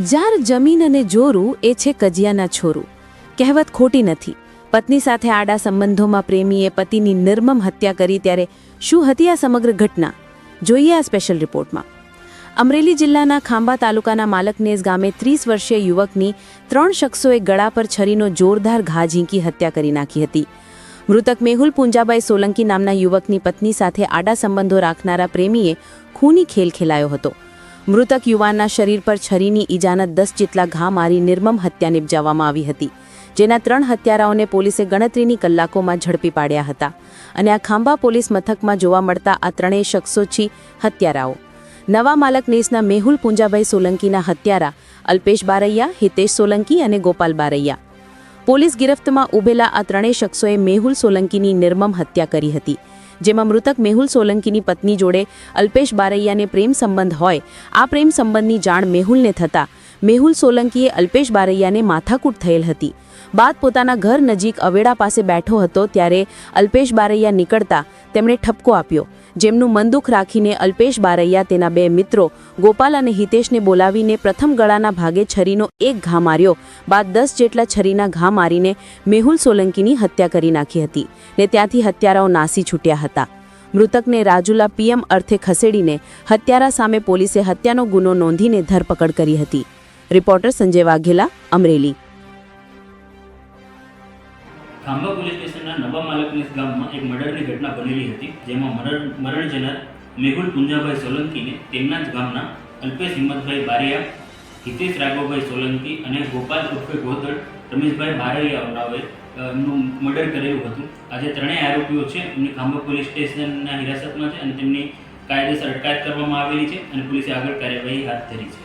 Jar જમીન અને જોરું એ છે કજિયાના છોરું. કહેવત ખોટી નથી. પત્ની સાથે આડા સંબંધોમાં પ્રેમીએ પતિની નિર્મમ હત્યા કરી ત્યારે શું હતી આ સમગ્ર ઘટના? જોઈએ આ સ્પેશિયલ રિપોર્ટમાં. અમરેલી જિલ્લાના ખાંભા તાલુકાના માલકનેસ ગામે 30 વર્ષીય યુવકની 3 શખ્સોએ ગળા પર છરીનો જોરદાર ઘા ઝીંકી હત્યા કરી નાખી હતી. મૃતક મેહુલ પુંજાભાઈ સોલંકી નામના યુવકની પત્ની સાથે આડા સંબંધો રાખનારા પ્રેમીએ ખૂની ખેલ ખેલાયો હતો. મૃતક યુવાનના શરીર પર છરીની ઈજાના 10 જેટલા ઘા મારી નિર્મમ હત્યા નિપજાવવામાં આવી હતી, જેના 3 હત્યારાઓને પોલીસે ગણતરીની કલાકોમાં ઝડપી પાડ્યા હતા. અને આ ખાંભા પોલીસ મથકમાં જોવા મળતા આ 3 શખ્સો છે હત્યારાઓ. નવા માલકનેસના મેહુલ પુંજાભાઈ સોલંકીના હત્યારા અલ્પેશ બારૈયા, હિતેશ સોલંકી અને ગોપાલ બારૈયા. પોલીસ ગિરફ્તમાં ઉભેલા આ 3 શખ્સોએ મેહુલ સોલંકીની નિર્મમ હત્યા કરી હતી, જેમાં મૃતક મેહુલ સોલંકીની પત્ની જોડે અલ્પેશ બારૈયાને પ્રેમ સંબંધ હોય. આ પ્રેમ સંબંધની જાણ મેહુલને થતાં મેહુલ સોલંકીએ અલ્પેશ બારૈયાને માથાકૂટ થયેલ હતી. બાદ પોતાના ઘર નજીક અવેડા પાસે બેઠો હતો ત્યારે અલ્પેશ બારૈયા નીકળતા તેમણે ઠપકો આપ્યો, જેમનું મનદુખ રાખીને અલ્પેશ બારૈયા તેના 2 મિત્રો ગોપાલ અને હિતેશને બોલાવીને પ્રથમ ગળાના ભાગે છરીનો 1 ઘા માર્યો. બાદ 10 જેટલા છરીના ઘા મારીને મેહુલ સોલંકીની હત્યા કરી નાખી હતી ને ત્યાંથી હત્યારાઓ નાસી છૂટ્યા હતા. મૃતકને રાજુલા પીએમ અર્થે ખસેડીને હત્યારા સામે પોલીસે હત્યાનો ગુનો નોંધીને ધરપકડ કરી હતી. રિપોર્ટર સંજય વાઘેલા, અમરેલી. ખાંભા પોલીસ સ્ટેશનના નવા માલકનેસ ગામમાં એક મર્ડરની ઘટના બનેલી હતી, જેમાં મરણ જનાર મેહુલ પુંજાભાઈ સોલંકીને તેમના જ ગામના અલ્પેશ હિંમતભાઈ બારૈયા, હિતેશ રાઘવભાઈ સોલંકી અને ગોપાલ ઉર્ફે ગોધડ રમેશભાઈ બારૈયાઓએ એમનું મર્ડર કરેલું હતું. આજે 3 આરોપીઓ છે એમની ખાંભા પોલીસ સ્ટેશનના હિરાસતમાં છે અને તેમની કાયદેસર અટકાયત કરવામાં આવેલી છે અને પોલીસે આગળ કાર્યવાહી હાથ ધરી છે.